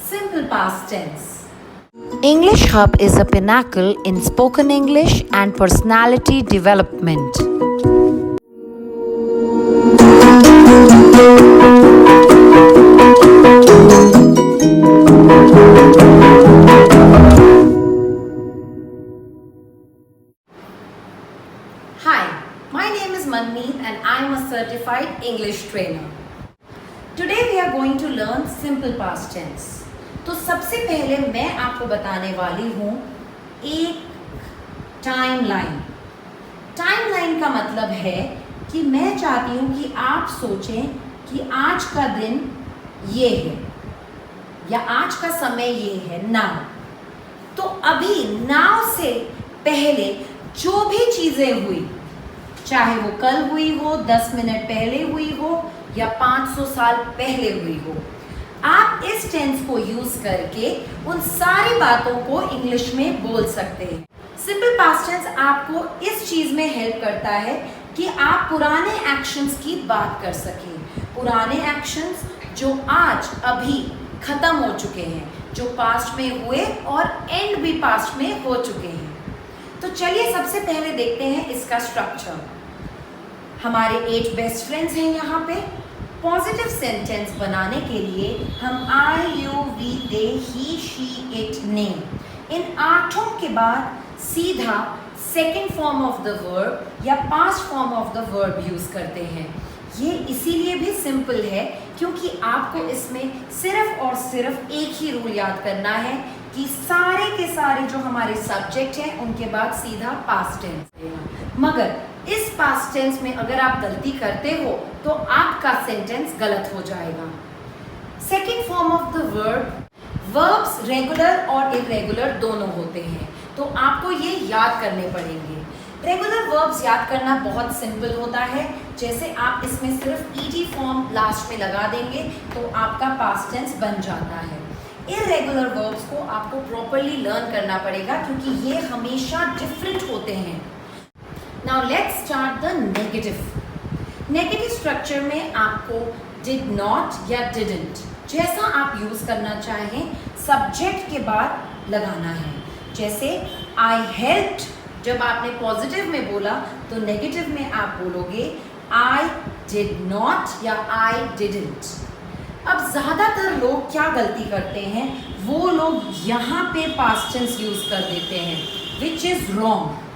Simple past tense. English Hub is a pinnacle in spoken English and personality development. Hi, my name is Manmeet and I am a certified English trainer. Today we are going to learn simple past tense. तो सबसे पहले मैं आपको बताने वाली हूँ एक timeline. Timeline का मतलब है कि मैं चाहती हूँ कि आप सोचें कि आज का दिन ये है या आज का समय ये है, नाउ। तो अभी नाउ से पहले जो भी चीज़ें हुई, चाहे वो कल हुई हो, 10 मिनट पहले हुई हो या 500 साल पहले हुई हो, आप इस टेंस को यूज करके उन सारी बातों को इंग्लिश में बोल सकते हैं। सिंपल पास्ट टेंस आपको इस चीज में हेल्प करता है कि आप पुराने एक्शंस की बात कर सकें, पुराने एक्शंस जो आज अभी खत्म हो चुके हैं, जो पास्ट में हुए और एंड भी पास्ट में हो चुके हैं। तो चलिए सबसे पहले देखते हैं इसका स्ट्रक्चर। हमारे 8 बेस्ट फ्रेंड्स हैं यहाँ पे। पॉजिटिव सेंटेंस बनाने के लिए हम I, you, we, they, he, she, it, name in 8 के बाद सीधा second form of the verb या past form of the verb use करते हैं। ये इसीलिए भी सिंपल है क्योंकि आपको इसमें सिर्फ और सिर्फ एक ही रूल याद करना है कि सारे के सारे जो हमारे सब्जेक्ट हैं उनके बाद सीधा पास्ट टेंस आएगा। मगर इस पास्ट टेंस में अगर आप गलती करते हो तो आपका सेंटेंस गलत हो जाएगा। Second form of the verb, verbs regular और इरेगुलर दोनों होते हैं, तो आपको ये याद करने पड़ेंगे। रेगुलर वर्ब्स याद करना बहुत सिंपल होता है, जैसे आप इसमें सिर्फ ईडी फॉर्म लास्ट में लगा देंगे तो आपका पास्ट टेंस बन जाता है। इरेगुलर वर्ब्स को आपको प्रॉपरली लर्न करना पड़ेगा क्योंकि ये हमेशा डिफरेंट होते हैं। Now let's start the negative. Negative structure में आपको डिड नॉट या डिडंट जैसा आप यूज करना चाहें सब्जेक्ट के बाद लगाना है। जैसे आई हेल्प्ड, जब आपने पॉजिटिव में बोला तो नेगेटिव में आप बोलोगे आई डिड नॉट या आई डिडंट। अब ज़्यादातर लोग क्या गलती करते हैं, वो लोग यहाँ पे पास्ट टेंस यूज कर देते हैं, विच इज़ रॉन्ग।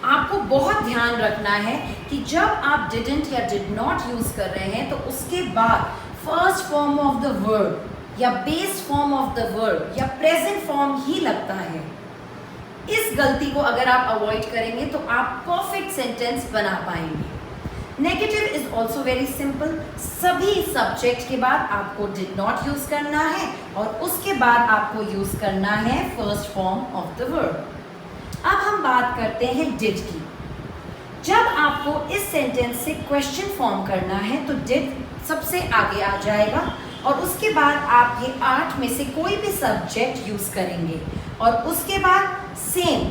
आपको बहुत ध्यान रखना है कि जब आप डिडंट या डिड नॉट यूज कर रहे हैं तो उसके बाद first form of the verb या base form of the verb या प्रेजेंट फॉर्म ही लगता है। इस गलती को अगर आप अवॉइड करेंगे तो आप परफेक्ट सेंटेंस बना पाएंगे। Negative is also very simple. सभी सब्जेक्ट के बाद आपको डिड नॉट यूज करना है और उसके बाद आपको यूज करना है first form of the verb. अब हम बात करते हैं डिड की। जब आपको इस सेंटेंस से क्वेश्चन फॉर्म करना है तो डिड सबसे आगे आ जाएगा और उसके बाद आप ये 8 में से कोई भी सब्जेक्ट यूज करेंगे और उसके बाद सेम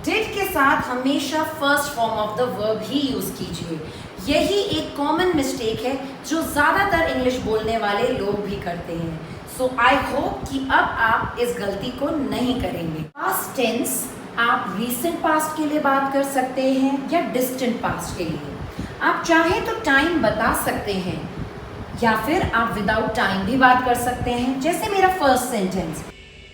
डिड के साथ हमेशा first form of the verb he use कीजिए। यही एक कॉमन मिस्टेक है जो ज़्यादातर इंग्लिश बोलने वाले लोग भी करते हैं। सो आई होप कि अब आप इस गलती को नहीं करेंगे। पास्ट टेंस आप रीसेंट पास्ट के लिए बात कर सकते हैं या डिस्टेंट पास्ट के लिए। आप चाहें तो टाइम बता सकते हैं या फिर आप विदाउट टाइम भी बात कर सकते हैं। जैसे मेरा first sentence,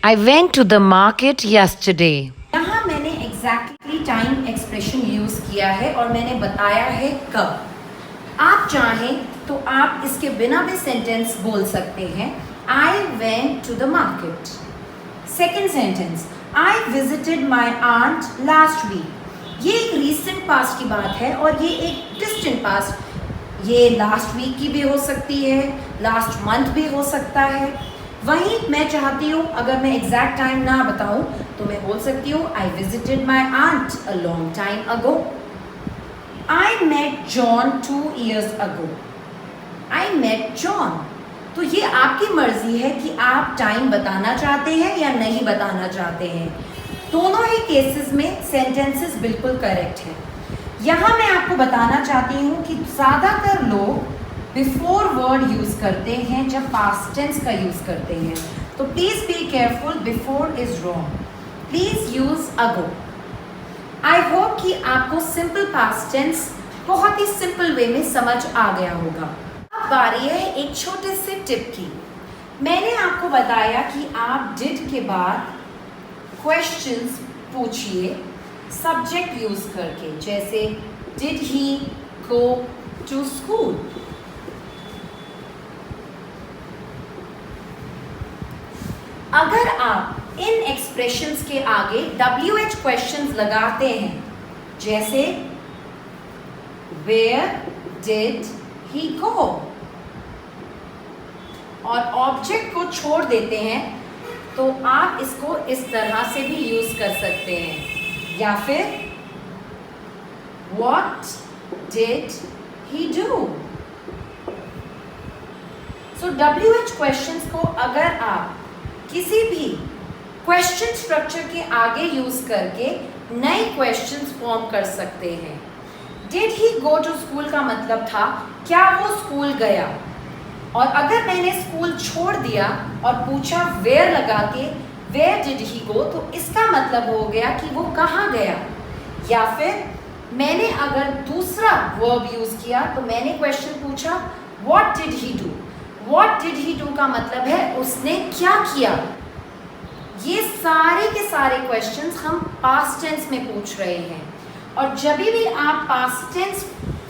I went to the market yesterday. यहाँ मैंने एग्जैक्टली टाइम एक्सप्रेशन यूज किया है और मैंने बताया है कब। आप चाहें तो आप इसके बिना भी सेंटेंस बोल सकते हैं, I went to the market। Second sentence, I visited my aunt last week। ये एक रीसेंट पास्ट की बात है और ये एक डिस्टेंट पास्ट, ये लास्ट वीक की भी हो सकती है, लास्ट मंथ भी हो सकता है। वहीं मैं चाहती हूँ अगर मैं एग्जैक्ट टाइम ना बताऊँ तो मैं बोल सकती हूँ I visited my aunt a long time ago। I met John 2 years ago। I met John। तो ये आपकी मर्जी है कि आप टाइम बताना चाहते हैं या नहीं बताना चाहते हैं। दोनों ही केसेस में सेंटेंसेस बिल्कुल करेक्ट है। यहाँ मैं आपको बताना चाहती हूँ कि ज़्यादातर लोग बिफोर वर्ड यूज़ करते हैं जब पास्ट टेंस का यूज़ करते हैं, तो please be careful, before is wrong, please use ago. I hope कि आपको सिंपल पास्ट टेंस बहुत ही सिंपल वे में समझ आ गया होगा। अब बारी है एक छोटे से टिप की। मैंने आपको बताया कि आप डिड के बाद क्वेश्चंस पूछिए सब्जेक्ट यूज़ करके, जैसे did he go to school. अगर आप इन एक्सप्रेशंस के आगे WH क्वेश्चंस लगाते हैं, जैसे Where did he go, और ऑब्जेक्ट को छोड़ देते हैं, तो आप इसको इस तरह से भी यूज कर सकते हैं, या फिर What did he do? So WH questions को अगर आप किसी भी क्वेश्चन स्ट्रक्चर के आगे यूज करके नए क्वेश्चंस फॉर्म कर सकते हैं। Did he go to school का मतलब था क्या वो स्कूल गया, और अगर मैंने स्कूल छोड़ दिया और पूछा वेयर लगा के वेयर डिड ही गो, तो इसका मतलब हो गया कि वो कहाँ गया। या फिर मैंने अगर दूसरा वर्ब यूज किया तो मैंने क्वेश्चन पूछा what did he do. What did he do का मतलब है उसने क्या किया। ये सारे के सारे क्वेश्चंस हम पास्ट टेंस में पूछ रहे हैं, और जब भी आप पास्ट टेंस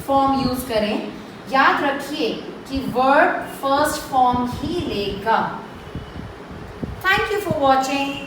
फॉर्म यूज करें, याद रखिए कि वर्ब फर्स्ट फॉर्म ही लेगा। Thank you for watching.